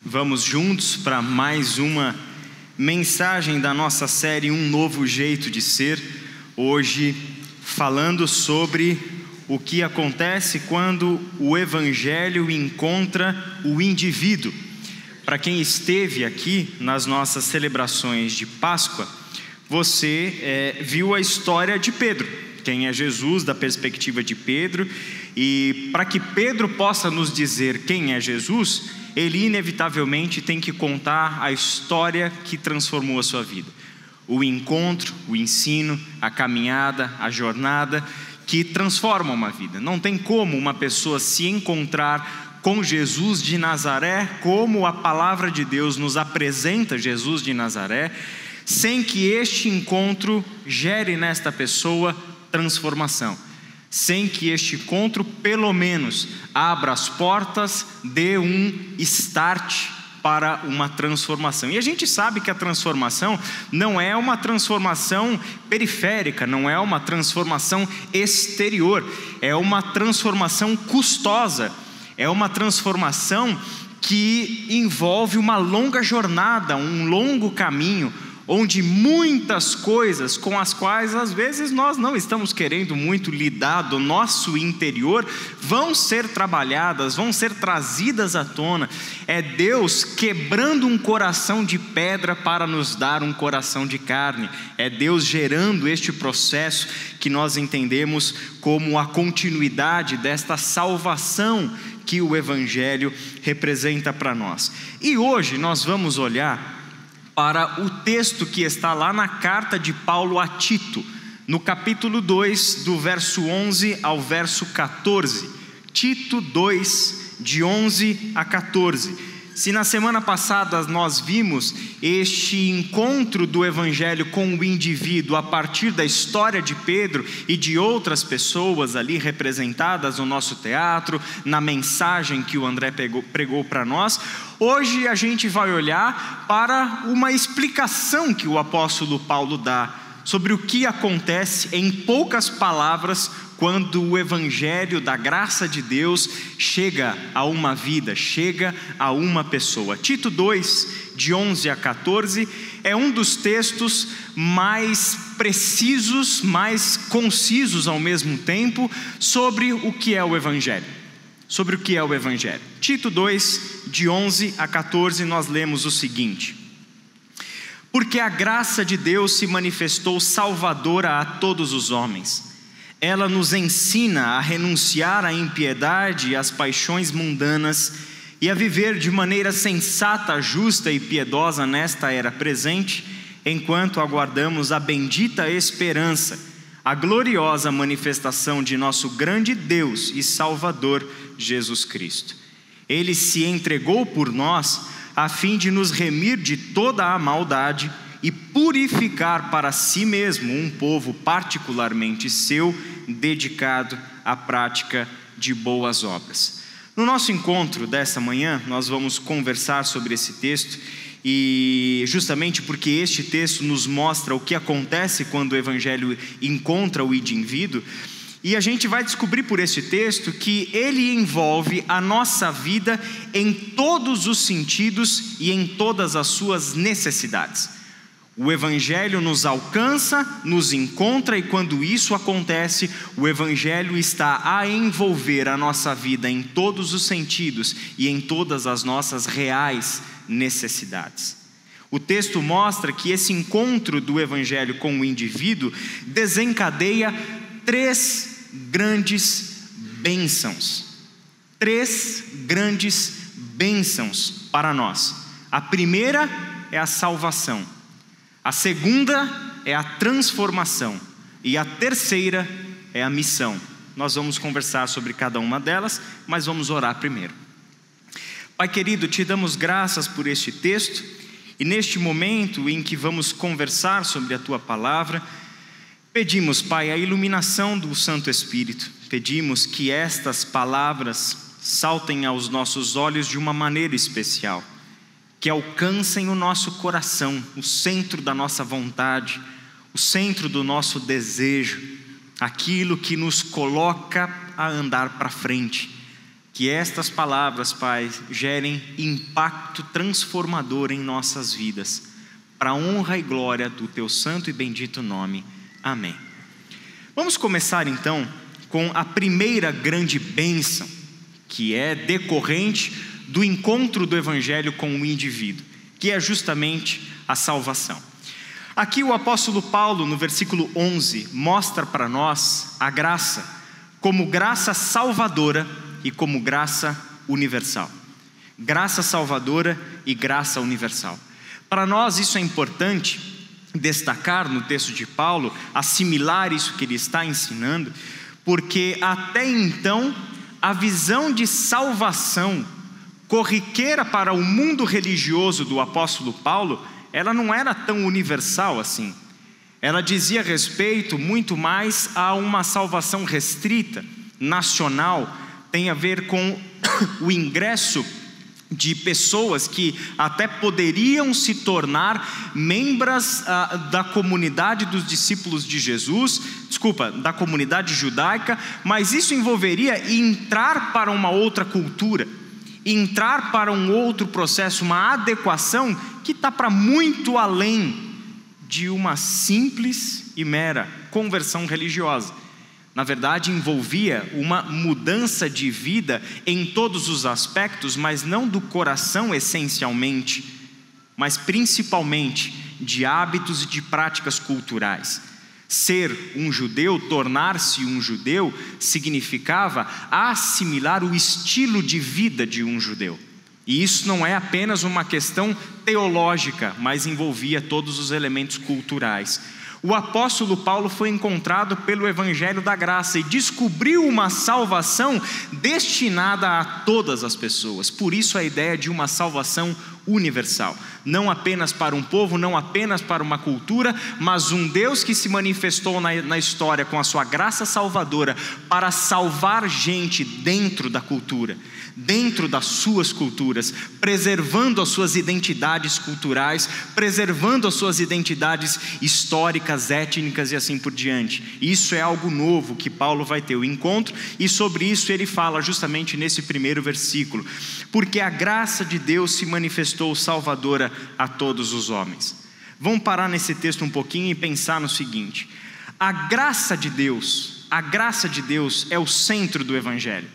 Vamos juntos para mais uma mensagem da nossa série Um Novo Jeito de Ser. Hoje falando sobre o que acontece quando o Evangelho encontra o indivíduo. Para quem esteve aqui nas nossas celebrações de Páscoa, você viu a história de Pedro. Quem é Jesus da perspectiva de Pedro. E para que Pedro possa nos dizer quem é Jesus, ele inevitavelmente tem que contar a história que transformou a sua vida. O encontro, o ensino, a caminhada, a jornada que transforma uma vida. Não tem como uma pessoa se encontrar com Jesus de Nazaré, como a palavra de Deus nos apresenta Jesus de Nazaré, sem que este encontro gere nesta pessoa transformação. Sem que este encontro, pelo menos, abra as portas, dê um start para uma transformação. E a gente sabe que a transformação não é uma transformação periférica, não é uma transformação exterior, é uma transformação custosa, é uma transformação que envolve uma longa jornada, um longo caminho, onde muitas coisas com as quais às vezes nós não estamos querendo muito lidar do nosso interior, vão ser trabalhadas, vão ser trazidas à tona. É Deus quebrando um coração de pedra para nos dar um coração de carne. É Deus gerando este processo que nós entendemos como a continuidade desta salvação que o Evangelho representa para nós. E hoje nós vamos olhar para o texto que está lá na carta de Paulo a Tito, no capítulo 2, do verso 11 ao verso 14. Tito 2, de 11 a 14. Se na semana passada nós vimos este encontro do Evangelho com o indivíduo a partir da história de Pedro e de outras pessoas ali representadas no nosso teatro, na mensagem que o André pregou para nós, hoje a gente vai olhar para uma explicação que o apóstolo Paulo dá sobre o que acontece em poucas palavras quando o Evangelho da graça de Deus chega a uma vida, chega a uma pessoa. Tito 2, de 11 a 14, é um dos textos mais precisos, mais concisos ao mesmo tempo, sobre o que é o Evangelho. Sobre o que é o Evangelho. Tito 2, de 11 a 14, nós lemos o seguinte: porque a graça de Deus se manifestou salvadora a todos os homens. Ela nos ensina a renunciar à impiedade e às paixões mundanas e a viver de maneira sensata, justa e piedosa nesta era presente, enquanto aguardamos a bendita esperança, a gloriosa manifestação de nosso grande Deus e Salvador Jesus Cristo. Ele se entregou por nós a fim de nos remir de toda a maldade e purificar para si mesmo um povo particularmente seu, dedicado à prática de boas obras. No nosso encontro dessa manhã, nós vamos conversar sobre esse texto, e justamente porque este texto nos mostra o que acontece quando o Evangelho encontra o indivíduo, e a gente vai descobrir por este texto que ele envolve a nossa vida em todos os sentidos e em todas as suas necessidades. O Evangelho nos alcança, nos encontra, e quando isso acontece, o Evangelho está a envolver a nossa vida em todos os sentidos e em todas as nossas reais necessidades. O texto mostra que esse encontro do Evangelho com o indivíduo desencadeia três grandes bênçãos. Três grandes bênçãos para nós. A primeira é a salvação. A segunda é a transformação. E a terceira é a missão. Nós vamos conversar sobre cada uma delas, mas vamos orar primeiro. Pai querido, te damos graças por este texto, e neste momento em que vamos conversar sobre a tua palavra, pedimos, Pai, a iluminação do Santo Espírito. Pedimos que estas palavras saltem aos nossos olhos de uma maneira especial, que alcancem o nosso coração, o centro da nossa vontade, o centro do nosso desejo, aquilo que nos coloca a andar para frente. Que estas palavras, Pai, gerem impacto transformador em nossas vidas, para a honra e glória do Teu santo e bendito nome. Amém. Vamos começar então com a primeira grande bênção, que é decorrente do encontro do Evangelho com o indivíduo, que é justamente a salvação. Aqui o apóstolo Paulo, no versículo 11, mostra para nós a graça como graça salvadora e como graça universal. Graça salvadora e graça universal. Para nós isso é importante destacar no texto de Paulo, assimilar isso que ele está ensinando, porque até então a visão de salvação corriqueira para o mundo religioso do apóstolo Paulo, ela não era tão universal assim. Ela dizia respeito muito mais a uma salvação restrita, nacional, tem a ver com o ingresso de pessoas que até poderiam se tornar membros da comunidade dos discípulos de Jesus, da comunidade judaica, mas isso envolveria entrar para uma outra cultura, entrar para um outro processo, uma adequação que está para muito além de uma simples e mera conversão religiosa. Na verdade, envolvia uma mudança de vida em todos os aspectos, mas não do coração essencialmente, mas principalmente de hábitos e de práticas culturais. Ser um judeu, tornar-se um judeu, significava assimilar o estilo de vida de um judeu. E isso não é apenas uma questão teológica, mas envolvia todos os elementos culturais. O apóstolo Paulo foi encontrado pelo Evangelho da Graça e descobriu uma salvação destinada a todas as pessoas. Por isso a ideia de uma salvação universal. Não apenas para um povo, não apenas para uma cultura, mas um Deus que se manifestou na história com a sua graça salvadora para salvar gente dentro da cultura, dentro das suas culturas, preservando as suas identidades culturais, preservando as suas identidades históricas, étnicas e assim por diante. Isso é algo novo que Paulo vai ter o encontro, e sobre isso ele fala justamente nesse primeiro versículo, porque a graça de Deus se manifestou salvadora a todos os homens. Vamos parar nesse texto um pouquinho e pensar no seguinte: a graça de Deus é o centro do Evangelho.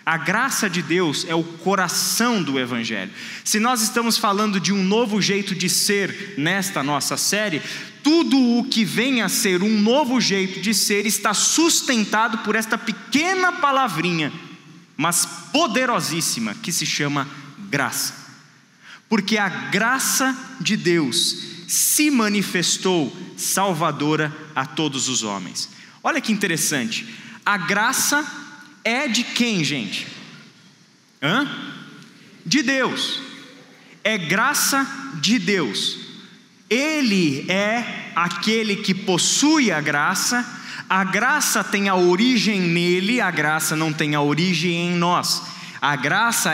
A graça de Deus é o coração do Evangelho. Se nós estamos falando de um novo jeito de ser nesta nossa série, tudo o que vem a ser um novo jeito de ser está sustentado por esta pequena palavrinha, mas poderosíssima, que se chama graça. Porque a graça de Deus se manifestou salvadora a todos os homens. Olha que interessante, a graça é de quem, gente? De Deus. É graça de Deus. Ele é aquele que possui a graça tem a origem nele, a graça não tem a origem em nós. A graça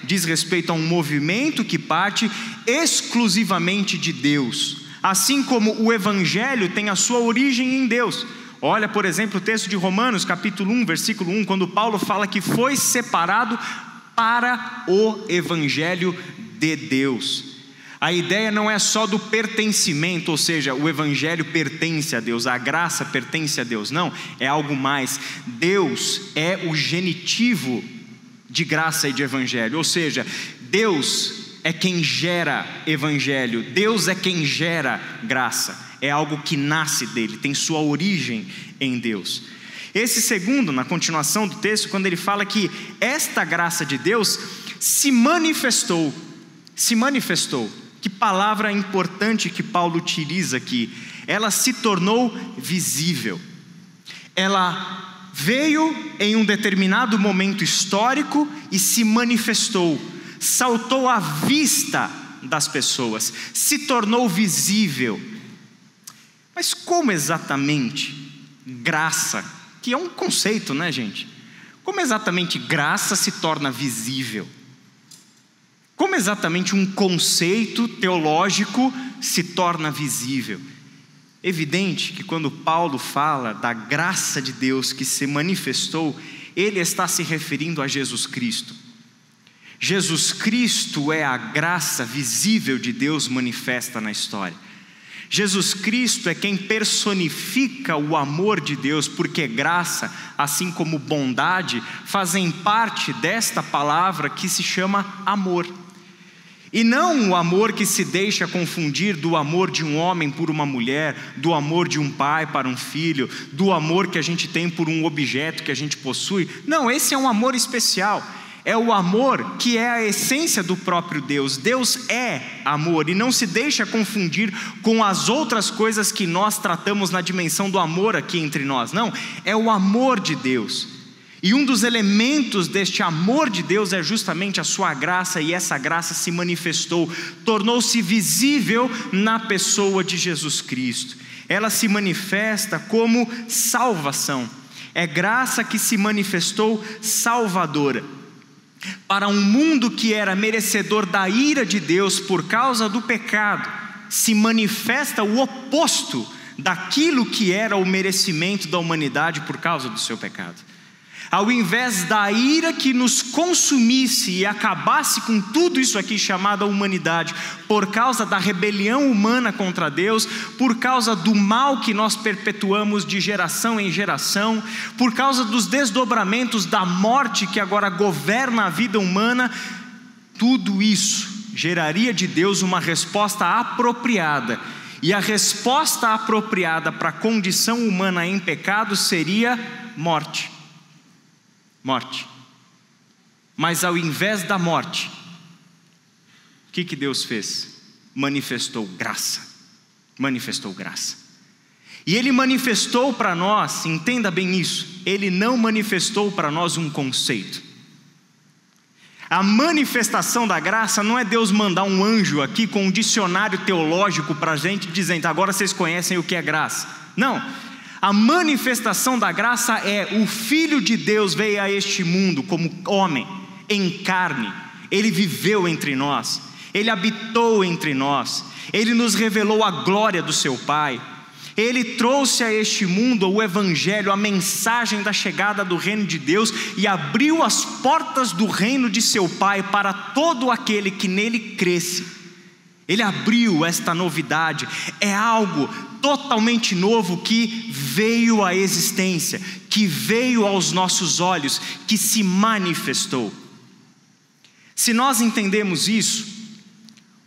diz respeito a um movimento que parte exclusivamente de Deus, assim como o Evangelho tem a sua origem em Deus. Olha, por exemplo, o texto de Romanos, capítulo 1, versículo 1, quando Paulo fala que foi separado para o Evangelho de Deus. A ideia não é só do pertencimento, ou seja, o Evangelho pertence a Deus, a graça pertence a Deus. Não, é algo mais. Deus é o genitivo de graça e de Evangelho, ou seja, Deus é quem gera Evangelho, Deus é quem gera graça. É algo que nasce dele, tem sua origem em Deus. Esse segundo, na continuação do texto, quando ele fala que esta graça de Deus se manifestou. Que palavra importante que Paulo utiliza aqui. Ela se tornou visível. Ela veio em um determinado momento histórico e se manifestou. Saltou à vista das pessoas, se tornou visível. Mas como exatamente graça, que é um conceito, né, gente? Como exatamente graça se torna visível? Como exatamente um conceito teológico se torna visível? Evidente que quando Paulo fala da graça de Deus que se manifestou, ele está se referindo a Jesus Cristo. Jesus Cristo é a graça visível de Deus manifesta na história. Jesus Cristo é quem personifica o amor de Deus, porque graça, assim como bondade, fazem parte desta palavra que se chama amor. E não o amor que se deixa confundir do amor de um homem por uma mulher, do amor de um pai para um filho, do amor que a gente tem por um objeto que a gente possui. Não, esse é um amor especial. É o amor que é a essência do próprio Deus. Deus é amor e não se deixa confundir com as outras coisas que nós tratamos na dimensão do amor aqui entre nós. Não, é o amor de Deus. E um dos elementos deste amor de Deus é justamente a sua graça, e essa graça se manifestou, tornou-se visível na pessoa de Jesus Cristo. Ela se manifesta como salvação. É graça que se manifestou salvadora. Para um mundo que era merecedor da ira de Deus por causa do pecado, se manifesta o oposto daquilo que era o merecimento da humanidade por causa do seu pecado. Ao invés da ira que nos consumisse e acabasse com tudo isso aqui chamado humanidade, por causa da rebelião humana contra Deus, por causa do mal que nós perpetuamos de geração em geração, por causa dos desdobramentos da morte que agora governa a vida humana, tudo isso geraria de Deus uma resposta apropriada. E a resposta apropriada para a condição humana em pecado seria morte. Morte. Mas ao invés da morte, o que Deus fez? Manifestou graça. Manifestou graça. E Ele manifestou para nós, entenda bem isso, Ele não manifestou para nós um conceito. A manifestação da graça não é Deus mandar um anjo aqui com um dicionário teológico para a gente, dizendo, agora vocês conhecem o que é graça. Não. A manifestação da graça é o Filho de Deus veio a este mundo como homem, em carne. Ele viveu entre nós, Ele habitou entre nós, Ele nos revelou a glória do seu Pai. Ele trouxe a este mundo o Evangelho, a mensagem da chegada do reino de Deus, e abriu as portas do reino de seu Pai para todo aquele que nele cresce. Ele abriu esta novidade, é algo totalmente novo que veio à existência, que veio aos nossos olhos, que se manifestou. Se nós entendemos isso,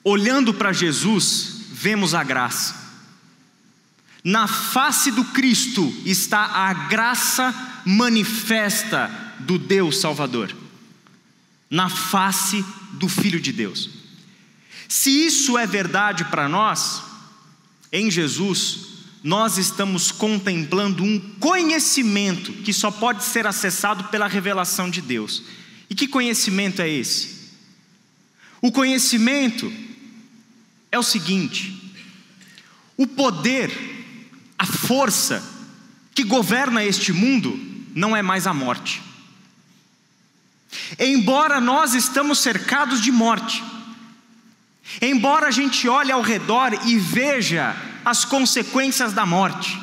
olhando para Jesus, vemos a graça. Na face do Cristo está a graça manifesta do Deus Salvador, na face do Filho de Deus. Se isso é verdade para nós, em Jesus, nós estamos contemplando um conhecimento que só pode ser acessado pela revelação de Deus. E que conhecimento é esse? O conhecimento é o seguinte: o poder, a força que governa este mundo não é mais a morte. Embora nós estamos cercados de morte, embora a gente olhe ao redor e veja as consequências da morte,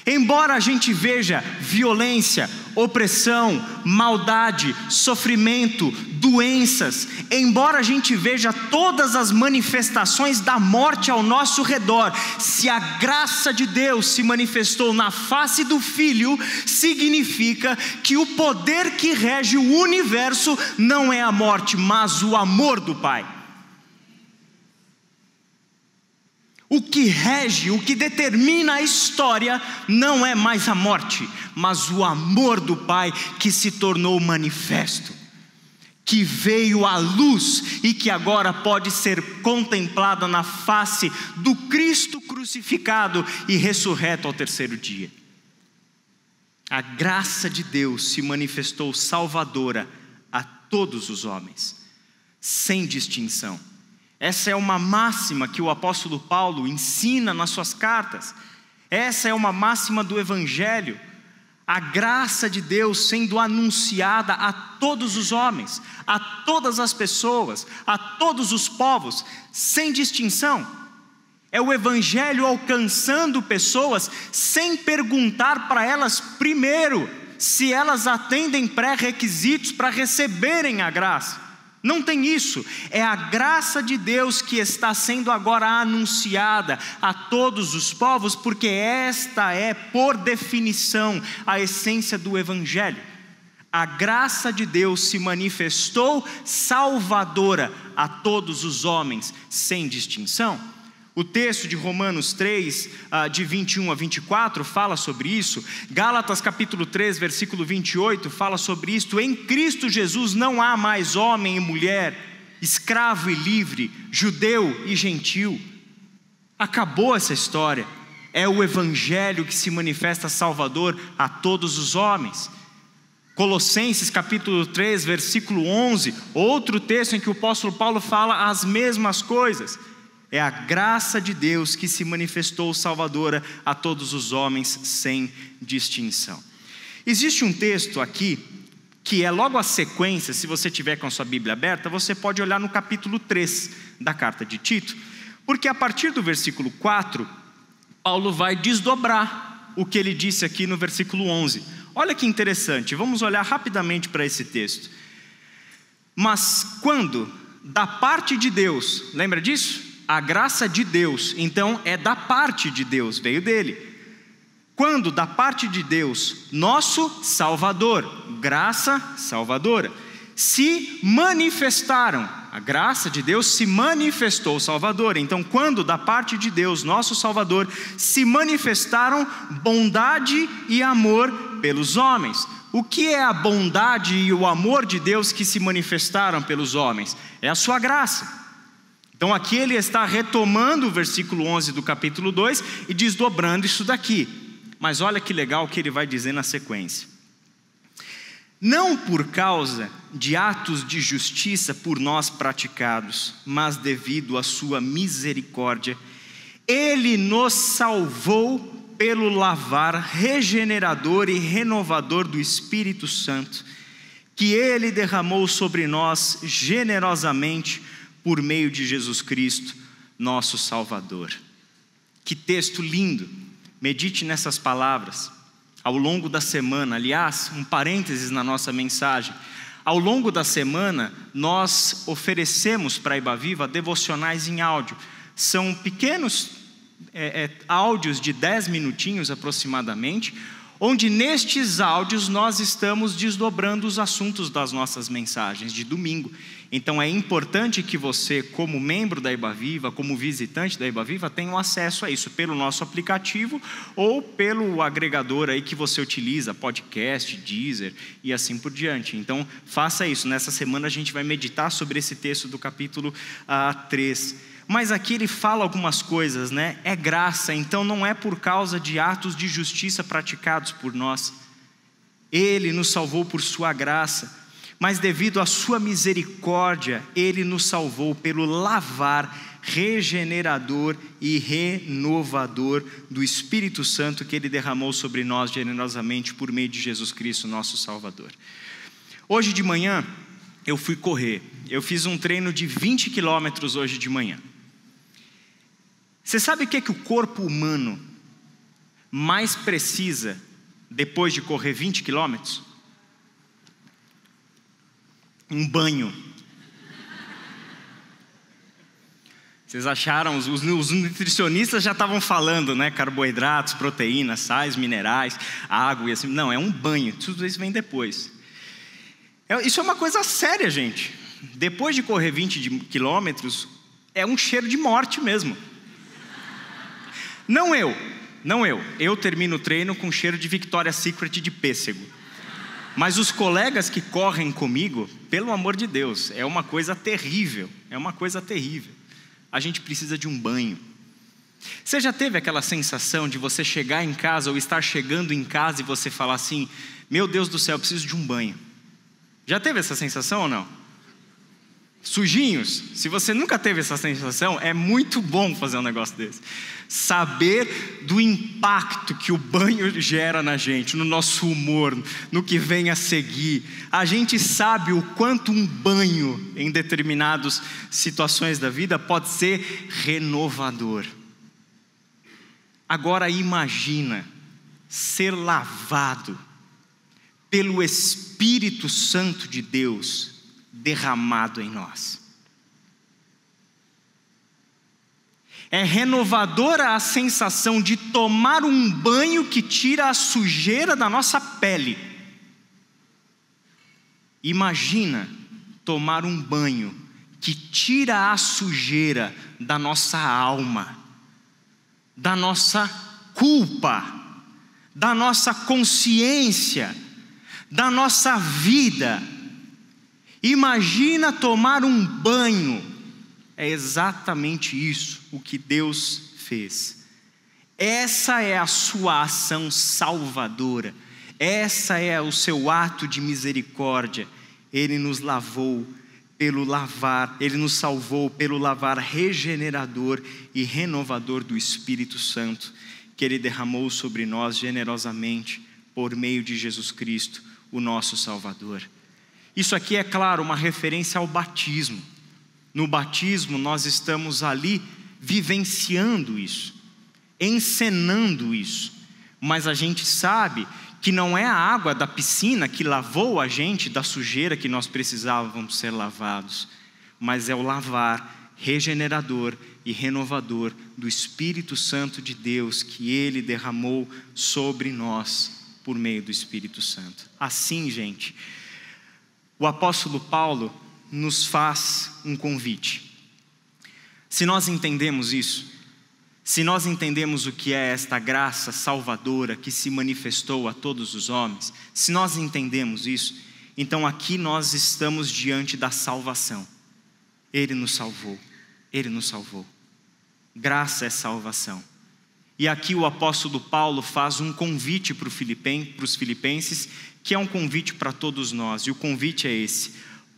embora a gente veja violência, opressão, maldade, sofrimento, doenças, embora a gente veja todas as manifestações da morte ao nosso redor, se a graça de Deus se manifestou na face do Filho, significa que o poder que rege o universo não é a morte, mas o amor do Pai. O que rege, o que determina a história não é mais a morte, mas o amor do Pai que se tornou manifesto, que veio à luz e que agora pode ser contemplada na face do Cristo crucificado e ressurreto ao terceiro dia. A graça de Deus se manifestou salvadora a todos os homens, sem distinção. Essa é uma máxima que o apóstolo Paulo ensina nas suas cartas. Essa é uma máxima do Evangelho. A graça de Deus sendo anunciada a todos os homens, a todas as pessoas, a todos os povos, sem distinção. É o Evangelho alcançando pessoas sem perguntar para elas primeiro se elas atendem pré-requisitos para receberem a graça. Não tem isso. É a graça de Deus que está sendo agora anunciada a todos os povos, porque esta é, por definição, a essência do Evangelho. A graça de Deus se manifestou salvadora a todos os homens, sem distinção. O texto de Romanos 3, de 21 a 24, fala sobre isso. Gálatas capítulo 3, versículo 28, fala sobre isso. Em Cristo Jesus não há mais homem e mulher, escravo e livre, judeu e gentil. Acabou essa história. É o Evangelho que se manifesta salvador a todos os homens. Colossenses capítulo 3, versículo 11, outro texto em que o apóstolo Paulo fala as mesmas coisas. É a graça de Deus que se manifestou salvadora a todos os homens sem distinção. Existe um texto aqui, que é logo a sequência. Se você tiver com a sua Bíblia aberta, você pode olhar no capítulo 3 da carta de Tito, porque a partir do versículo 4, Paulo vai desdobrar o que ele disse aqui no versículo 11. Olha que interessante, vamos olhar rapidamente para esse texto. Mas quando, da parte de Deus, lembra disso? A graça de Deus, então é da parte de Deus, veio dele. Quando da parte de Deus, nosso Salvador, graça salvadora, se manifestaram, a graça de Deus se manifestou salvadora. Então quando da parte de Deus, nosso Salvador, se manifestaram bondade e amor pelos homens. O que é a bondade e o amor de Deus que se manifestaram pelos homens? É a sua graça. Então aqui ele está retomando o versículo 11 do capítulo 2 e desdobrando isso daqui. Mas olha que legal o que ele vai dizer na sequência. Não por causa de atos de justiça por nós praticados, mas devido à sua misericórdia, ele nos salvou pelo lavar regenerador e renovador do Espírito Santo, que ele derramou sobre nós generosamente por meio de Jesus Cristo, nosso Salvador. Que texto lindo! Medite nessas palavras ao longo da semana. Aliás, um parênteses na nossa mensagem. Ao longo da semana, nós oferecemos para a Ibaviva devocionais em áudio. São pequenos áudios de 10 minutinhos aproximadamente, onde nestes áudios nós estamos desdobrando os assuntos das nossas mensagens de domingo. Então é importante que você, como membro da Ibaviva, como visitante da Ibaviva, tenha acesso a isso pelo nosso aplicativo ou pelo agregador aí que você utiliza, podcast, Deezer e assim por diante. Então faça isso. Nessa semana a gente vai meditar sobre esse texto do capítulo 3. Mas aqui ele fala algumas coisas, né? É graça, então não é por causa de atos de justiça praticados por nós. Ele nos salvou por sua graça, mas devido à sua misericórdia, ele nos salvou pelo lavar regenerador e renovador do Espírito Santo que ele derramou sobre nós generosamente por meio de Jesus Cristo, nosso Salvador. Hoje de manhã eu fui correr. Eu fiz um treino de 20 quilômetros hoje de manhã. Você sabe o que o corpo humano mais precisa depois de correr 20 quilômetros? Um banho. Vocês acharam, os nutricionistas já estavam falando, né? Carboidratos, proteínas, sais, minerais, água e assim. Não, é um banho, tudo isso vem depois. Isso é uma coisa séria, gente. Depois de correr 20 quilômetros, é um cheiro de morte mesmo. Não eu. Eu termino o treino com cheiro de Victoria's Secret de pêssego. Mas os colegas que correm comigo, pelo amor de Deus, é uma coisa terrível. A gente precisa de um banho. Você já teve aquela sensação de você chegar em casa ou estar chegando em casa e você falar assim: meu Deus do céu, eu preciso de um banho? Já teve essa sensação ou não? Sujinhos, se você nunca teve essa sensação, é muito bom fazer um negócio desse. Saber do impacto que o banho gera na gente, no nosso humor, no que vem a seguir. A gente sabe o quanto um banho em determinadas situações da vida pode ser renovador. Agora imagina ser lavado pelo Espírito Santo de Deus derramado em nós. É renovadora a sensação de tomar um banho que tira a sujeira da nossa pele. Imagina tomar um banho que tira a sujeira da nossa alma, da nossa culpa, da nossa consciência, da nossa vida. Imagina tomar um banho. É exatamente isso o que Deus fez. Essa é a sua ação salvadora. Essa é o seu ato de misericórdia. Ele nos lavou pelo lavar, Ele nos salvou pelo lavar regenerador e renovador do Espírito Santo, que Ele derramou sobre nós generosamente por meio de Jesus Cristo, o nosso Salvador. Isso aqui é, claro, uma referência ao batismo. No batismo nós estamos ali vivenciando isso, encenando isso, mas a gente sabe que não é a água da piscina que lavou a gente da sujeira que nós precisávamos ser lavados, mas é o lavar regenerador e renovador do Espírito Santo de Deus que Ele derramou sobre nós por meio do Espírito Santo. Assim, gente, o apóstolo Paulo nos faz um convite. Se nós entendemos isso, se nós entendemos o que é esta graça salvadora que se manifestou a todos os homens, se nós entendemos isso, então aqui nós estamos diante da salvação. Ele nos salvou, Ele nos salvou. Graça é salvação. E aqui o apóstolo Paulo faz um convite para os filipenses, que é um convite para todos nós, e o convite é esse: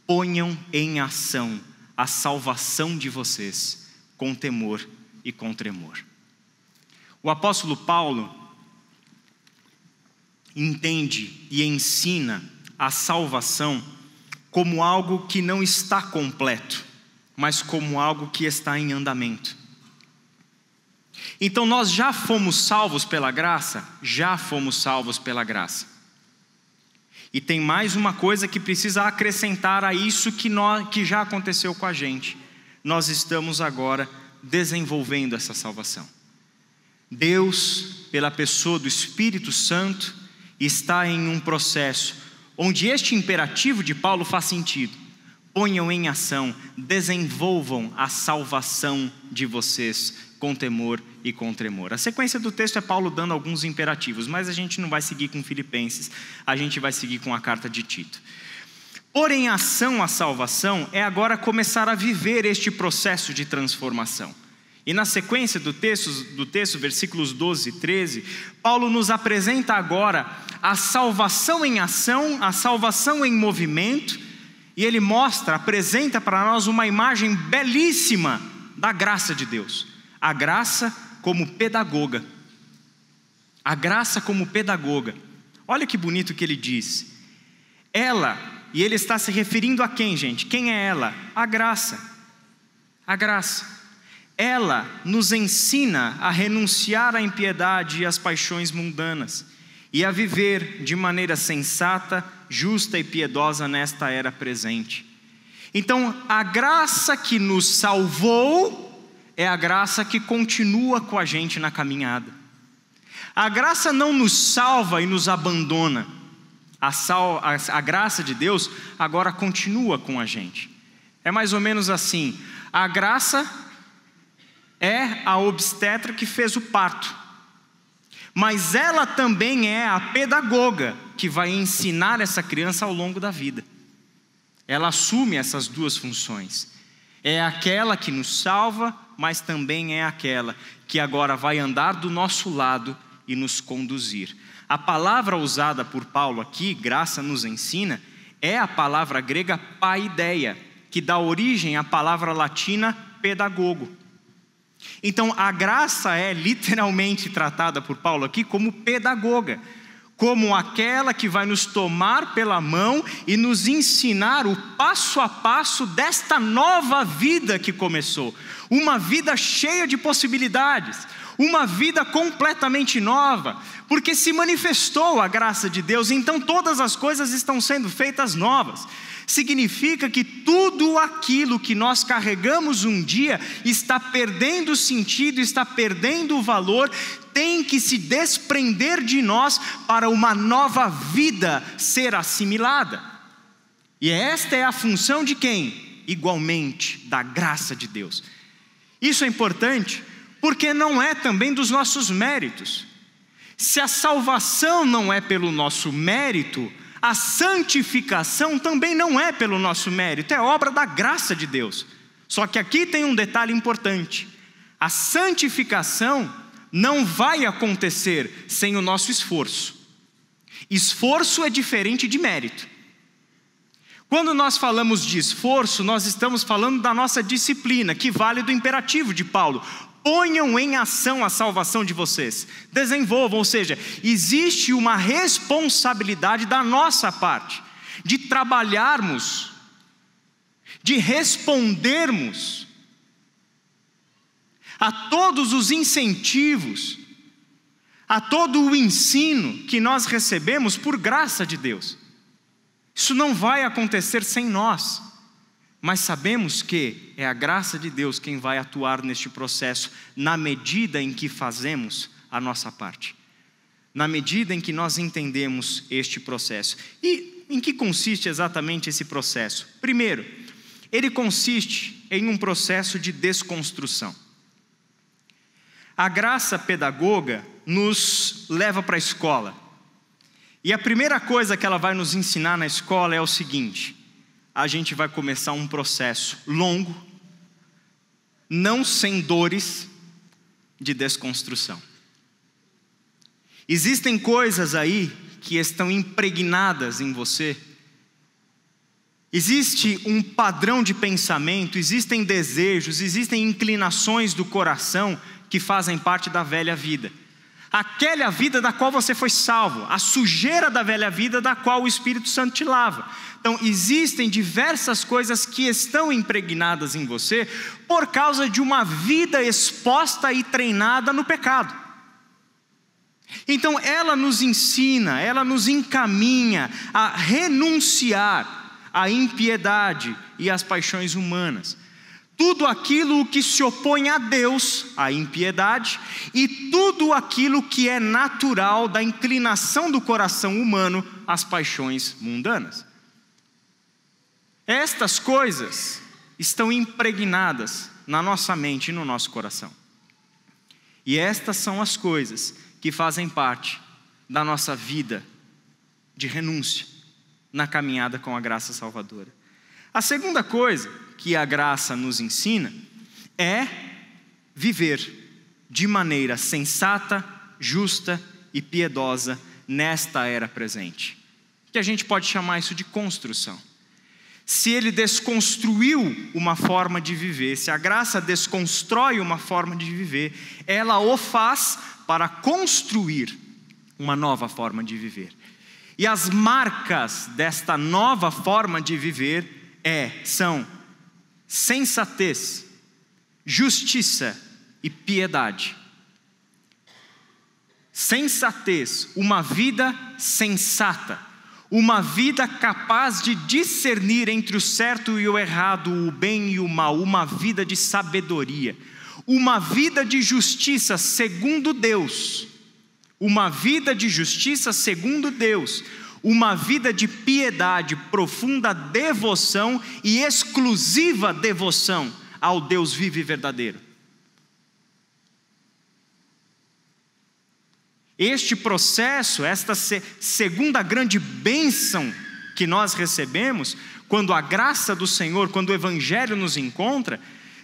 ponham em ação a salvação de vocês, com temor e com tremor. O apóstolo Paulo entende e ensina a salvação como algo que não está completo, mas como algo que está em andamento. Então nós já fomos salvos pela graça? Já fomos salvos pela graça. E tem mais uma coisa que precisa acrescentar a isso que já aconteceu com a gente. Nós estamos agora desenvolvendo essa salvação. Deus, pela pessoa do Espírito Santo, está em um processo onde este imperativo de Paulo faz sentido. Ponham em ação, desenvolvam a salvação de vocês com temor e com tremor. A sequência do texto é Paulo dando alguns imperativos, mas a gente não vai seguir com Filipenses, a gente vai seguir com a carta de Tito. Pôr em ação a salvação é agora começar a viver este processo de transformação. E na sequência do texto, versículos 12 e 13, Paulo nos apresenta agora a salvação em ação, a salvação em movimento, e ele apresenta para nós uma imagem belíssima da graça de Deus. A graça como pedagoga. A graça como pedagoga. Olha que bonito que ele diz. Ela, e ele está se referindo a quem, gente? Quem é ela? A graça. A graça. Ela nos ensina a renunciar à impiedade e às paixões mundanas e a viver de maneira sensata, justa e piedosa nesta era presente. Então, a graça que nos salvou é a graça que continua com a gente na caminhada. A graça não nos salva e nos abandona. A graça de Deus agora continua com a gente. É mais ou menos assim: a graça é a obstetra que fez o parto, mas ela também é a pedagoga que vai ensinar essa criança ao longo da vida. Ela assume essas duas funções. É aquela que nos salva, mas também é aquela que agora vai andar do nosso lado e nos conduzir. A palavra usada por Paulo aqui, graça nos ensina, é a palavra grega paideia, que dá origem à palavra latina pedagogo. Então a graça é literalmente tratada por Paulo aqui como pedagoga, como aquela que vai nos tomar pela mão e nos ensinar o passo a passo desta nova vida que começou. Uma vida cheia de possibilidades, uma vida completamente nova, porque se manifestou a graça de Deus, então todas as coisas estão sendo feitas novas. Significa que tudo aquilo que nós carregamos um dia está perdendo sentido, está perdendo o valor, tem que se desprender de nós para uma nova vida ser assimilada. E esta é a função de quem? Igualmente, da graça de Deus. Isso é importante, porque não é também dos nossos méritos. Se a salvação não é pelo nosso mérito, a santificação também não é pelo nosso mérito, é obra da graça de Deus. Só que aqui tem um detalhe importante: a santificação não vai acontecer sem o nosso esforço. Esforço é diferente de mérito. Quando nós falamos de esforço, nós estamos falando da nossa disciplina, que vale do imperativo de Paulo: ponham em ação a salvação de vocês, desenvolvam, ou seja, existe uma responsabilidade da nossa parte, de trabalharmos, de respondermos a todos os incentivos, a todo o ensino que nós recebemos por graça de Deus. Isso não vai acontecer sem nós, mas sabemos que é a graça de Deus quem vai atuar neste processo, na medida em que fazemos a nossa parte, na medida em que nós entendemos este processo. E em que consiste exatamente esse processo? Primeiro, ele consiste em um processo de desconstrução. A graça pedagoga nos leva para a escola, e a primeira coisa que ela vai nos ensinar na escola é o seguinte: a gente vai começar um processo longo, não sem dores, de desconstrução. Existem coisas aí que estão impregnadas em você, existe um padrão de pensamento, existem desejos, existem inclinações do coração que fazem parte da velha vida. Aquela vida da qual você foi salvo, a sujeira da velha vida da qual o Espírito Santo te lava. Então existem diversas coisas que estão impregnadas em você por causa de uma vida exposta e treinada no pecado. Então ela nos ensina, ela nos encaminha a renunciar à impiedade e às paixões humanas. Tudo aquilo que se opõe a Deus, a impiedade, e tudo aquilo que é natural da inclinação do coração humano às paixões mundanas. Estas coisas estão impregnadas na nossa mente e no nosso coração. E estas são as coisas que fazem parte da nossa vida de renúncia na caminhada com a graça salvadora. A segunda coisa que a graça nos ensina é viver de maneira sensata, justa e piedosa nesta era presente, que a gente pode chamar isso de construção. Se ele desconstruiu uma forma de viver, se a graça desconstrói uma forma de viver, ela o faz para construir uma nova forma de viver. E as marcas desta nova forma de viver são sensatez, justiça e piedade. Sensatez, uma vida sensata, uma vida capaz de discernir entre o certo e o errado, o bem e o mal, uma vida de sabedoria, uma vida de justiça segundo Deus, uma vida de justiça segundo Deus, uma vida de piedade, profunda devoção e exclusiva devoção ao Deus vivo e verdadeiro. Este processo, esta segunda grande bênção que nós recebemos, quando a graça do Senhor, quando o Evangelho nos encontra,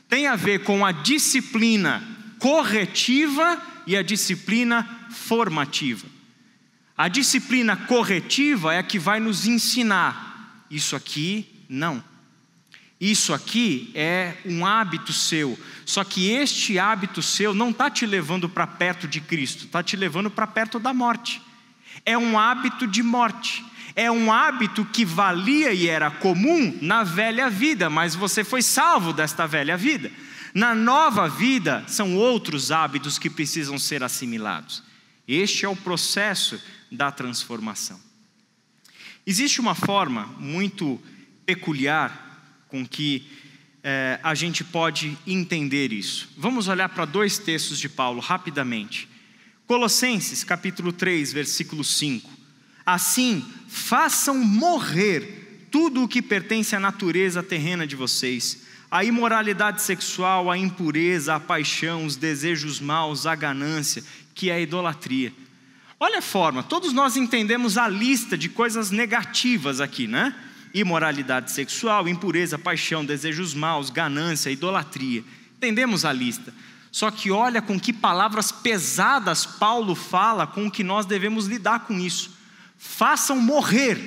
tem a ver com a disciplina corretiva e a disciplina formativa. A disciplina corretiva é a que vai nos ensinar: isso aqui não. Isso aqui é um hábito seu. Só que este hábito seu não está te levando para perto de Cristo, está te levando para perto da morte. É um hábito de morte. É um hábito que valia e era comum na velha vida, mas você foi salvo desta velha vida. Na nova vida, são outros hábitos que precisam ser assimilados. Este é o processo da transformação. Existe uma forma muito peculiar com que a gente pode entender isso. Vamos olhar para 2 textos de Paulo rapidamente. Colossenses capítulo 3, versículo 5. Assim, façam morrer tudo o que pertence à natureza terrena de vocês: a imoralidade sexual, a impureza, a paixão, os desejos maus, a ganância, que é a idolatria. Olha a forma, todos nós entendemos a lista de coisas negativas aqui, né? Imoralidade sexual, impureza, paixão, desejos maus, ganância, idolatria. Entendemos a lista. Só que olha com que palavras pesadas Paulo fala com que nós devemos lidar com isso. Façam morrer.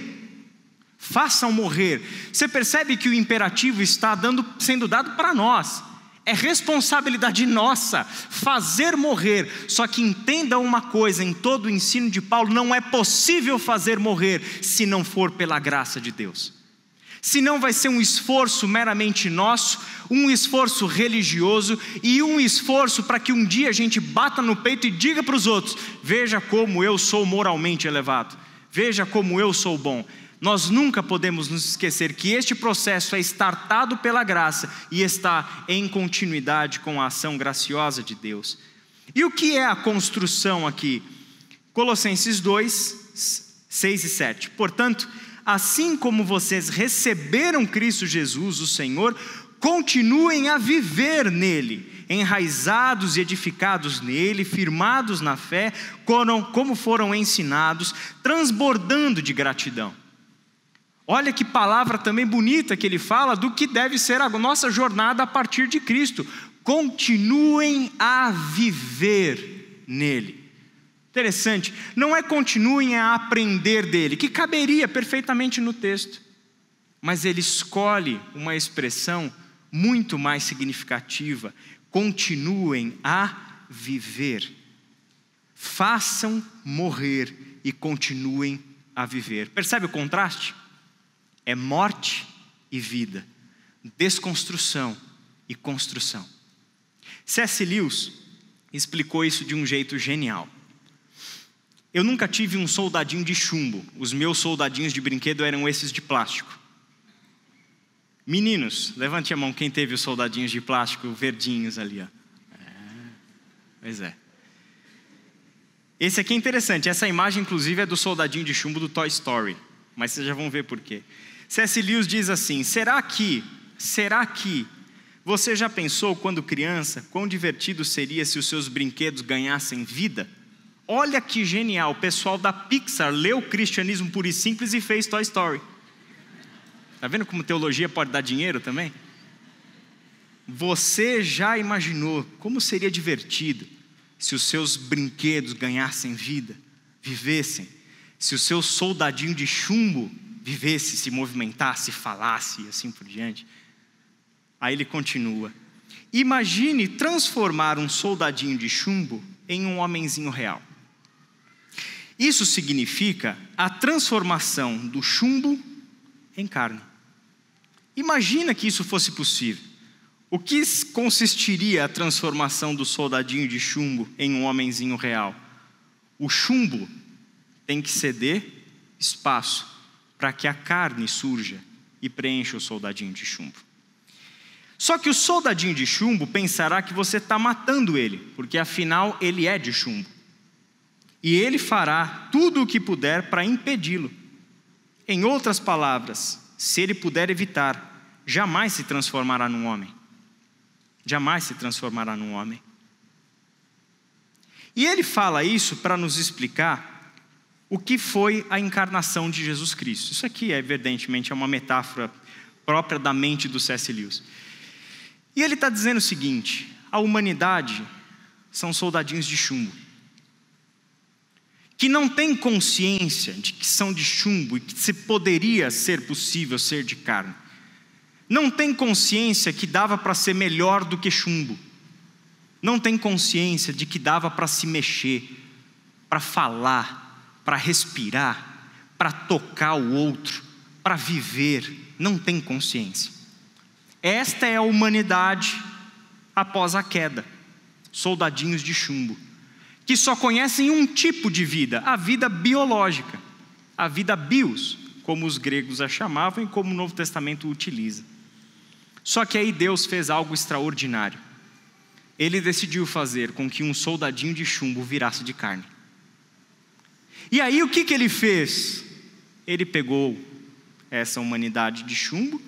Façam morrer. Você percebe que o imperativo está sendo dado para nós. É responsabilidade nossa fazer morrer. Só que entenda uma coisa, em todo o ensino de Paulo, não é possível fazer morrer se não for pela graça de Deus. Senão vai ser um esforço meramente nosso, um esforço religioso e um esforço para que um dia a gente bata no peito e diga para os outros: veja como eu sou moralmente elevado, veja como eu sou bom. Nós nunca podemos nos esquecer que este processo é startado pela graça e está em continuidade com a ação graciosa de Deus. E o que é a construção aqui? Colossenses 2, 6 e 7. Portanto, assim como vocês receberam Cristo Jesus, o Senhor, continuem a viver nele, enraizados e edificados nele, firmados na fé, como foram ensinados, transbordando de gratidão. Olha que palavra também bonita que ele fala do que deve ser a nossa jornada a partir de Cristo. Continuem a viver nele. Interessante, não é continuem a aprender dele, que caberia perfeitamente no texto, mas ele escolhe uma expressão muito mais significativa: continuem a viver. Façam morrer e continuem a viver. Percebe o contraste? É morte e vida, desconstrução e construção. C.S. Lewis explicou isso de um jeito genial. Eu nunca tive um soldadinho de chumbo. Os meus soldadinhos de brinquedo eram esses de plástico. Meninos, levante a mão quem teve os soldadinhos de plástico verdinhos ali, ó. Pois é. Esse aqui é interessante. Essa imagem, inclusive, é do soldadinho de chumbo do Toy Story. Mas vocês já vão ver por quê. C.S. Lewis diz assim: será que você já pensou, quando criança, quão divertido seria se os seus brinquedos ganhassem vida? Olha que genial, o pessoal da Pixar leu Cristianismo Puro e Simples e fez Toy Story. Está vendo como teologia pode dar dinheiro também? Você já imaginou como seria divertido se os seus brinquedos ganhassem vida, vivessem? Se o seu soldadinho de chumbo vivesse, se movimentasse, falasse e assim por diante? Aí ele continua: imagine transformar um soldadinho de chumbo em um homenzinho real. Isso significa a transformação do chumbo em carne. Imagina que isso fosse possível. O que consistiria a transformação do soldadinho de chumbo em um homenzinho real? O chumbo tem que ceder espaço para que a carne surja e preencha o soldadinho de chumbo. Só que o soldadinho de chumbo pensará que você está matando ele, porque afinal ele é de chumbo. E ele fará tudo o que puder para impedi-lo. Em outras palavras, se ele puder evitar, jamais se transformará num homem. Jamais se transformará num homem. E ele fala isso para nos explicar o que foi a encarnação de Jesus Cristo. Isso aqui, evidentemente, é uma metáfora própria da mente do C.S. Lewis. E ele está dizendo o seguinte: a humanidade são soldadinhos de chumbo, que não têm consciência de que são de chumbo e que se poderia ser possível ser de carne. Não tem consciência que dava para ser melhor do que chumbo. Não tem consciência de que dava para se mexer, para falar, para respirar, para tocar o outro, para viver. Não tem consciência. Esta é a humanidade após a queda, soldadinhos de chumbo, que só conhecem um tipo de vida, a vida biológica, a vida bios, como os gregos a chamavam e como o Novo Testamento utiliza. Só que aí Deus fez algo extraordinário. Ele decidiu fazer com que um soldadinho de chumbo virasse de carne. E aí o que ele fez? Ele pegou essa humanidade de chumbo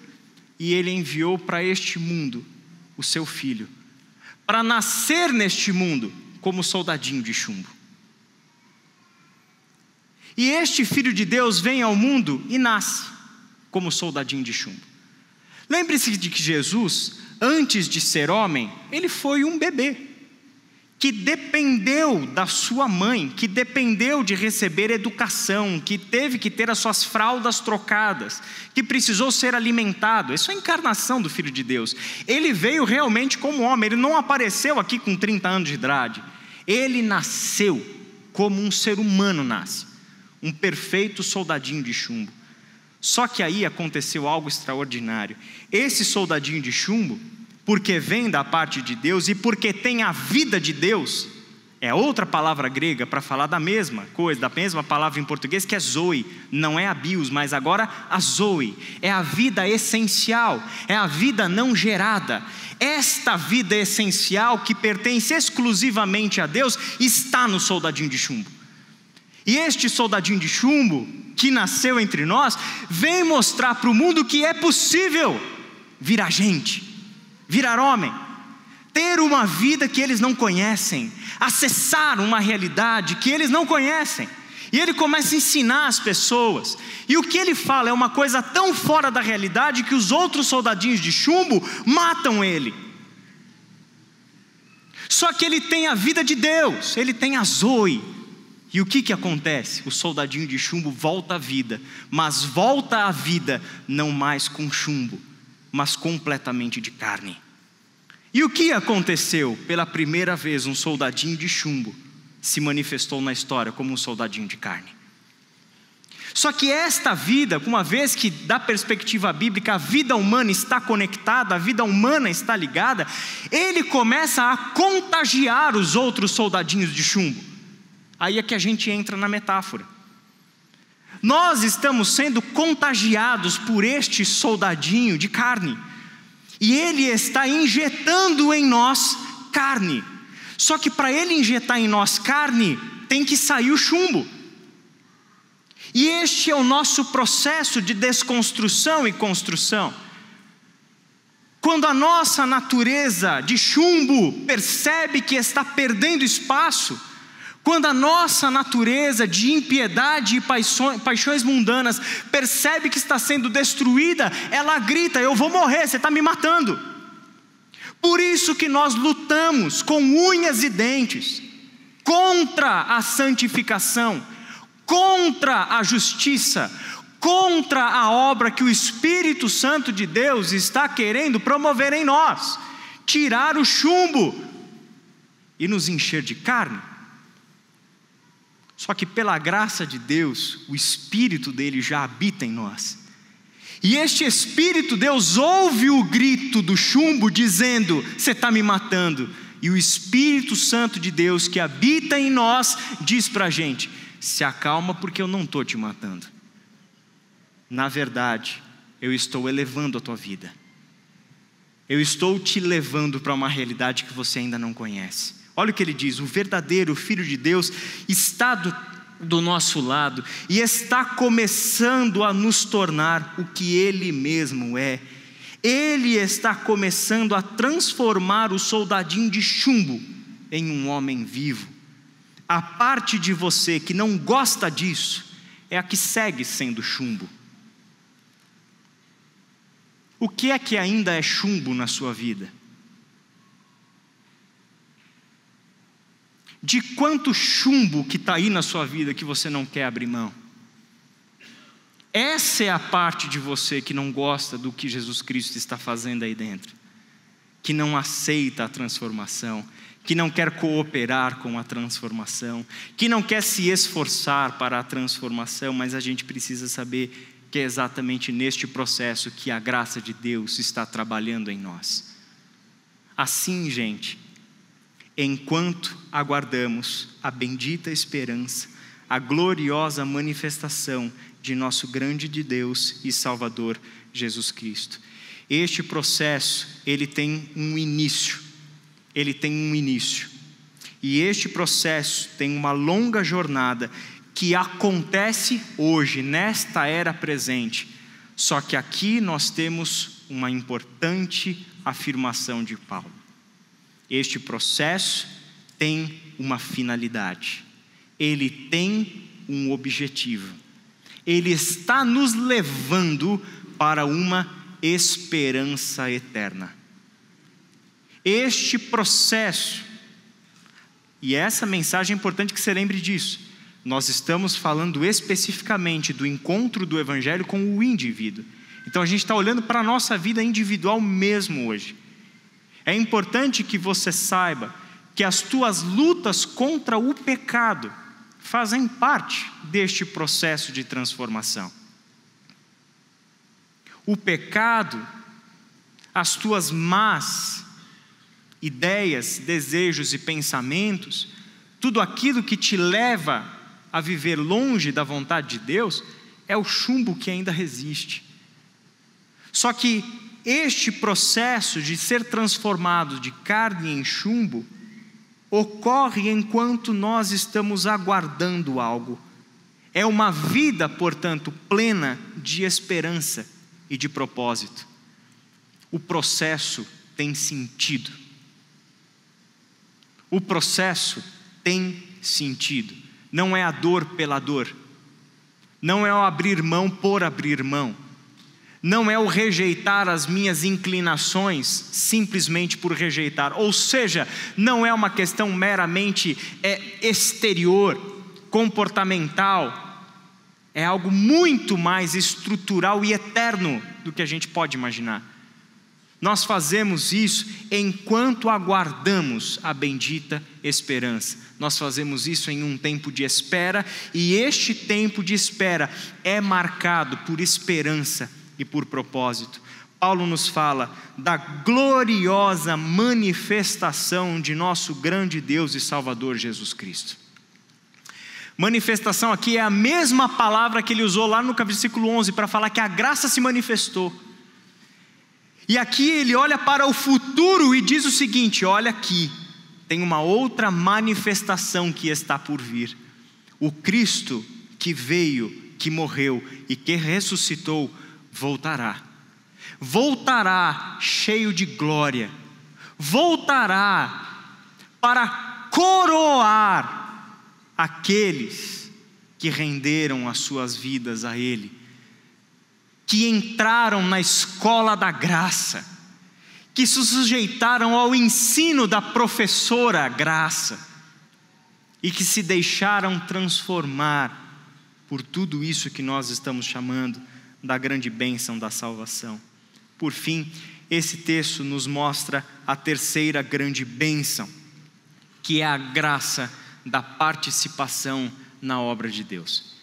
e ele enviou para este mundo o seu filho, para nascer neste mundo como soldadinho de chumbo. E este Filho de Deus vem ao mundo e nasce como soldadinho de chumbo. Lembre-se de que Jesus, antes de ser homem, ele foi um bebê, que dependeu da sua mãe, que dependeu de receber educação, que teve que ter as suas fraldas trocadas, que precisou ser alimentado. Isso é a encarnação do Filho de Deus. Ele veio realmente como homem, ele não apareceu aqui com 30 anos de idade. Ele nasceu como um ser humano nasce, um perfeito soldadinho de chumbo. Só que aí aconteceu algo extraordinário. Esse soldadinho de chumbo, porque vem da parte de Deus e porque tem a vida de Deus, é outra palavra grega para falar da mesma coisa, da mesma palavra em português, que é zoe, não é a bios, mas agora a zoe, é a vida essencial, é a vida não gerada. Esta vida essencial que pertence exclusivamente a Deus está no soldadinho de chumbo. E este soldadinho de chumbo, que nasceu entre nós, vem mostrar para o mundo que é possível virar gente, virar homem, ter uma vida que eles não conhecem, acessar uma realidade que eles não conhecem. E ele começa a ensinar as pessoas, e o que ele fala é uma coisa tão fora da realidade que os outros soldadinhos de chumbo matam ele. Só que ele tem a vida de Deus, ele tem a zoe. E o que acontece? O soldadinho de chumbo volta à vida, mas volta à vida não mais com chumbo, mas completamente de carne. E o que aconteceu? Pela primeira vez um soldadinho de chumbo se manifestou na história como um soldadinho de carne. Só que esta vida, uma vez que da perspectiva bíblica a vida humana está conectada, a vida humana está ligada, ele começa a contagiar os outros soldadinhos de chumbo. Aí é que a gente entra na metáfora. Nós estamos sendo contagiados por este soldadinho de carne, e ele está injetando em nós carne. Só que para ele injetar em nós carne, tem que sair o chumbo. E este é o nosso processo de desconstrução e construção. Quando a nossa natureza de chumbo percebe que está perdendo espaço, quando a nossa natureza de impiedade e paixões mundanas percebe que está sendo destruída, ela grita: eu vou morrer, você está me matando. Por isso que nós lutamos com unhas e dentes contra a santificação, contra a justiça, contra a obra que o Espírito Santo de Deus está querendo promover em nós, tirar o chumbo e nos encher de carne. Só que pela graça de Deus, o Espírito dele já habita em nós. E este Espírito Deus ouve o grito do chumbo dizendo: você está me matando. E o Espírito Santo de Deus que habita em nós diz para a gente: se acalma, porque eu não estou te matando. Na verdade, eu estou elevando a tua vida. Eu estou te levando para uma realidade que você ainda não conhece. Olha o que ele diz: o verdadeiro Filho de Deus está do nosso lado e está começando a nos tornar o que Ele mesmo é. Ele está começando a transformar o soldadinho de chumbo em um homem vivo. A parte de você que não gosta disso é a que segue sendo chumbo. O que é que ainda é chumbo na sua vida? De quanto chumbo que está aí na sua vida que você não quer abrir mão? Essa é a parte de você que não gosta do que Jesus Cristo está fazendo aí dentro, que não aceita a transformação, que não quer cooperar com a transformação, que não quer se esforçar para a transformação, mas a gente precisa saber que é exatamente neste processo que a graça de Deus está trabalhando em nós. Assim, gente, enquanto aguardamos a bendita esperança, a gloriosa manifestação de nosso grande de Deus e Salvador Jesus Cristo. Este processo, ele tem um início. E este processo tem uma longa jornada que acontece hoje, nesta era presente. Só que aqui nós temos uma importante afirmação de Paulo. Este processo tem uma finalidade. Ele tem um objetivo. Ele está nos levando para uma esperança eterna. Este processo, e essa mensagem é importante que você lembre disso. Nós estamos falando especificamente do encontro do Evangelho com o indivíduo. Então a gente está olhando para a nossa vida individual mesmo hoje. É importante que você saiba que as tuas lutas contra o pecado fazem parte deste processo de transformação. O pecado, as tuas más ideias, desejos e pensamentos, tudo aquilo que te leva a viver longe da vontade de Deus, é o chumbo que ainda resiste. Só que este processo de ser transformado de carne em chumbo ocorre enquanto nós estamos aguardando algo. É uma vida, portanto, plena de esperança e de propósito. O processo tem sentido. O processo tem sentido. Não é a dor pela dor. Não é o abrir mão por abrir mão. Não é o rejeitar as minhas inclinações simplesmente por rejeitar. Ou seja, não é uma questão meramente exterior, comportamental. É algo muito mais estrutural e eterno do que a gente pode imaginar. Nós fazemos isso enquanto aguardamos a bendita esperança. Nós fazemos isso em um tempo de espera, e este tempo de espera é marcado por esperança e por propósito. Paulo nos fala da gloriosa manifestação de nosso grande Deus e Salvador Jesus Cristo. Manifestação aqui é a mesma palavra que ele usou lá no versículo 11 para falar que a graça se manifestou. E aqui ele olha para o futuro e diz o seguinte: olha aqui, tem uma outra manifestação que está por vir. O Cristo que veio, que morreu e que ressuscitou, voltará. Voltará cheio de glória. Voltará para coroar aqueles que renderam as suas vidas a Ele, que entraram na escola da graça, que se sujeitaram ao ensino da professora graça, e que se deixaram transformar por tudo isso que nós estamos chamando da grande bênção da salvação. Por fim, esse texto nos mostra a terceira grande bênção, que é a graça da participação na obra de Deus.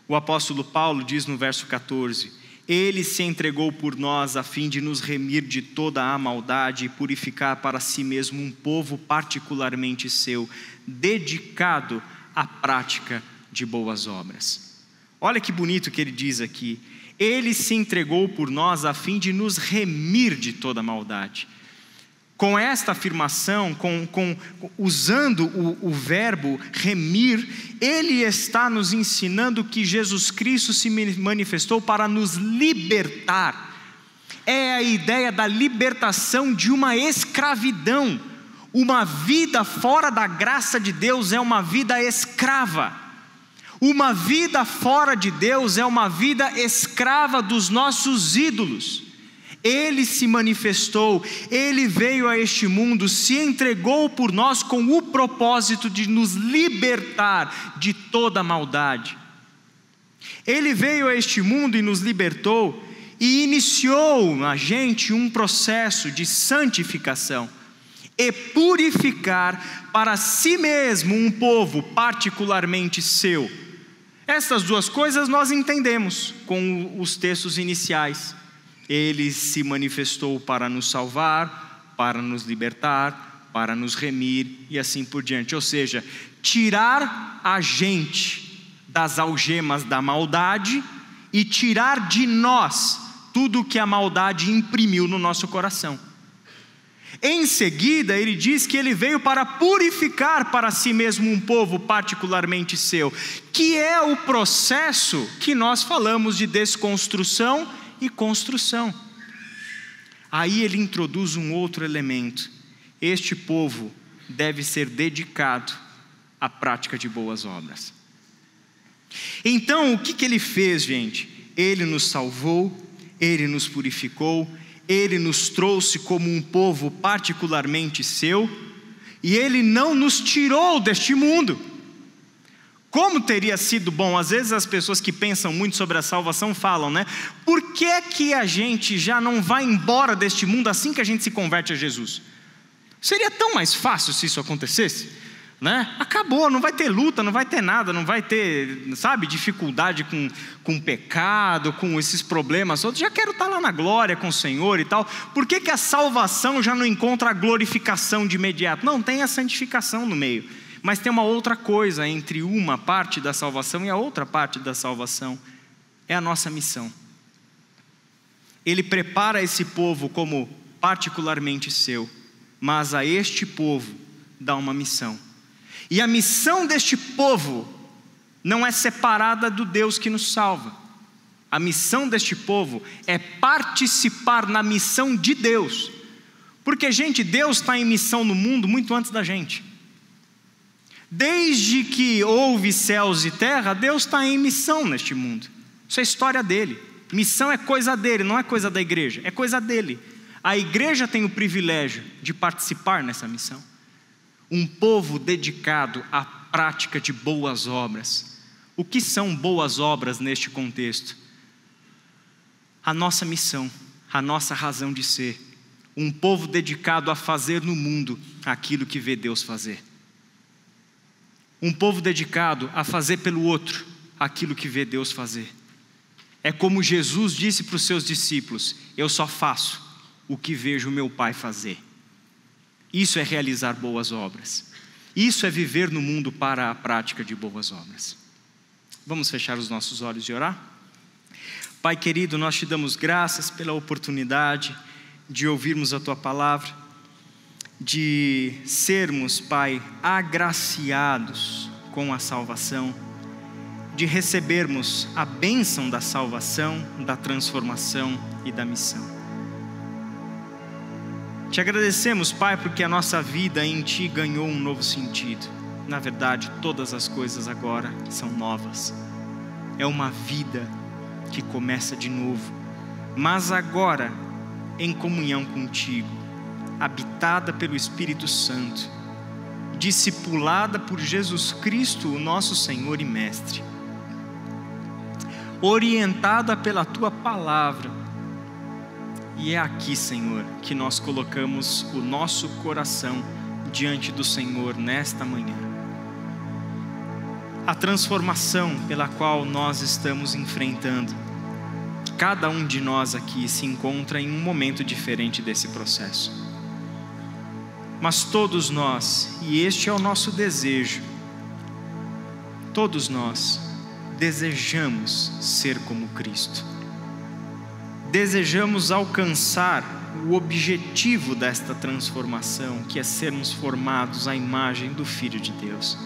O apóstolo Paulo diz no verso 14: Ele se entregou por nós a fim de nos remir de toda a maldade e purificar para si mesmo um povo particularmente seu, dedicado à prática de boas obras. Olha que bonito que ele diz aqui: Ele se entregou por nós a fim de nos remir de toda a maldade. Com esta afirmação, usando o verbo remir, ele está nos ensinando que Jesus Cristo se manifestou para nos libertar. É a ideia da libertação de uma escravidão. Uma vida fora da graça de Deus é uma vida escrava. Uma vida fora de Deus é uma vida escrava dos nossos ídolos. Ele se manifestou, Ele veio a este mundo, se entregou por nós com o propósito de nos libertar de toda maldade. Ele veio a este mundo e nos libertou e iniciou na gente um processo de santificação e purificar para si mesmo um povo particularmente seu. Essas duas coisas nós entendemos com os textos iniciais. Ele se manifestou para nos salvar, para nos libertar, para nos remir e assim por diante. Ou seja, tirar a gente das algemas da maldade e tirar de nós tudo o que a maldade imprimiu no nosso coração. Em seguida, ele diz que ele veio para purificar para si mesmo um povo particularmente seu, que é o processo que nós falamos de desconstrução e construção. Aí ele introduz um outro elemento: este povo deve ser dedicado à prática de boas obras. Então, o que ele fez, gente? Ele nos salvou, ele nos purificou, ele nos trouxe como um povo particularmente seu, e ele não nos tirou deste mundo. Como teria sido bom, às vezes as pessoas que pensam muito sobre a salvação falam, né? Por que a gente já não vai embora deste mundo assim que a gente se converte a Jesus? Seria tão mais fácil se isso acontecesse, né? Acabou, não vai ter luta, não vai ter nada, não vai ter, sabe, dificuldade com pecado, com esses problemas todos. Já quero estar lá na glória com o Senhor e tal. Por que a salvação já não encontra a glorificação de imediato? Não, tem a santificação no meio, mas tem uma outra coisa entre uma parte da salvação e a outra parte da salvação: é a nossa missão. Ele prepara esse povo como particularmente seu, mas a este povo dá uma missão. E a missão deste povo não é separada do Deus que nos salva. A missão deste povo é participar na missão de Deus. Porque, gente, Deus está em missão no mundo muito antes da gente. Desde que houve céus e terra, Deus está em missão neste mundo. Isso é história dele. Missão é coisa dele, não é coisa da igreja, é coisa dele. A igreja tem o privilégio de participar nessa missão. Um povo dedicado à prática de boas obras. O que são boas obras neste contexto? A nossa missão, a nossa razão de ser. Um povo dedicado a fazer no mundo aquilo que vê Deus fazer. Um povo dedicado a fazer pelo outro aquilo que vê Deus fazer. É como Jesus disse para os seus discípulos: eu só faço o que vejo o meu Pai fazer. Isso é realizar boas obras. Isso é viver no mundo para a prática de boas obras. Vamos fechar os nossos olhos e orar? Pai querido, nós te damos graças pela oportunidade de ouvirmos a Tua palavra, de sermos, Pai, agraciados com a salvação, de recebermos a bênção da salvação, da transformação e da missão. Te agradecemos, Pai, porque a nossa vida em Ti ganhou um novo sentido. Na verdade, todas as coisas agora são novas. É uma vida que começa de novo, mas agora em comunhão contigo, habitada pelo Espírito Santo, discipulada por Jesus Cristo, o nosso Senhor e Mestre, orientada pela Tua palavra. E é aqui, Senhor, que nós colocamos o nosso coração diante do Senhor nesta manhã. A transformação pela qual nós estamos enfrentando, cada um de nós aqui se encontra em um momento diferente desse processo. Mas todos nós, e este é o nosso desejo, todos nós desejamos ser como Cristo. Desejamos alcançar o objetivo desta transformação, que é sermos formados à imagem do Filho de Deus.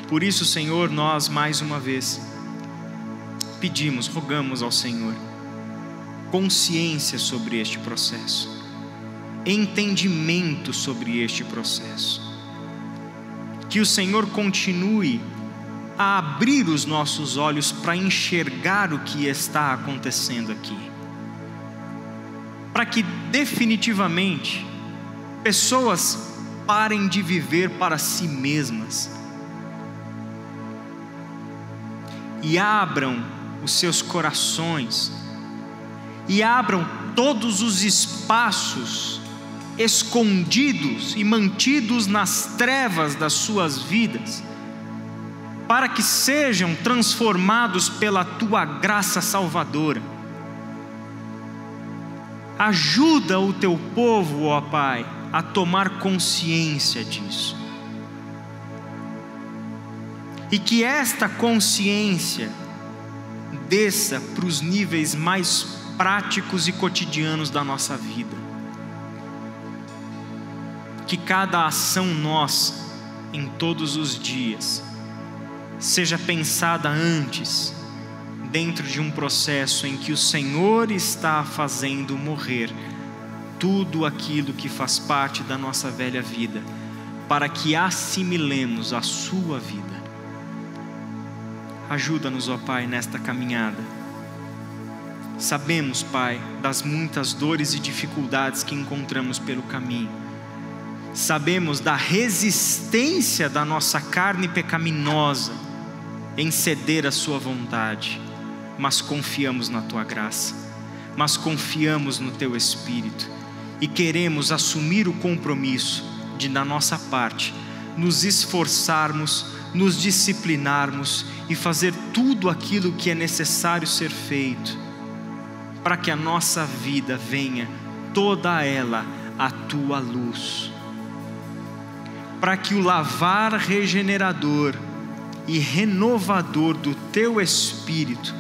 Por isso, Senhor, nós mais uma vez pedimos, rogamos ao Senhor consciência sobre este processo, entendimento sobre este processo, que o Senhor continue a abrir os nossos olhos para enxergar o que está acontecendo aqui, para que definitivamente pessoas parem de viver para si mesmas e abram os seus corações e abram todos os espaços escondidos e mantidos nas trevas das suas vidas, para que sejam transformados pela Tua graça salvadora. Ajuda o teu povo, ó Pai, a tomar consciência disso. E que esta consciência desça para os níveis mais práticos e cotidianos da nossa vida. Que cada ação nossa, em todos os dias, seja pensada antes, dentro de um processo em que o Senhor está fazendo morrer tudo aquilo que faz parte da nossa velha vida, para que assimilemos a sua vida. Ajuda-nos, ó Pai, nesta caminhada. Sabemos, Pai, das muitas dores e dificuldades que encontramos pelo caminho. Sabemos da resistência da nossa carne pecaminosa em ceder à sua vontade, mas confiamos na tua graça, mas confiamos no teu Espírito e queremos assumir o compromisso de, da nossa parte, nos esforçarmos, nos disciplinarmos e fazer tudo aquilo que é necessário ser feito, para que a nossa vida venha toda ela à tua luz, para que o lavar regenerador e renovador do teu Espírito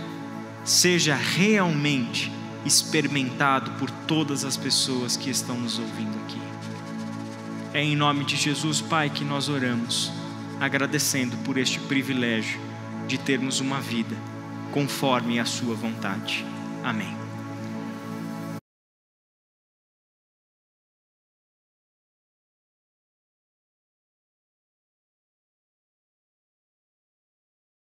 seja realmente experimentado por todas as pessoas que estão nos ouvindo aqui. É em nome de Jesus, Pai, que nós oramos, agradecendo por este privilégio de termos uma vida conforme a sua vontade. Amém.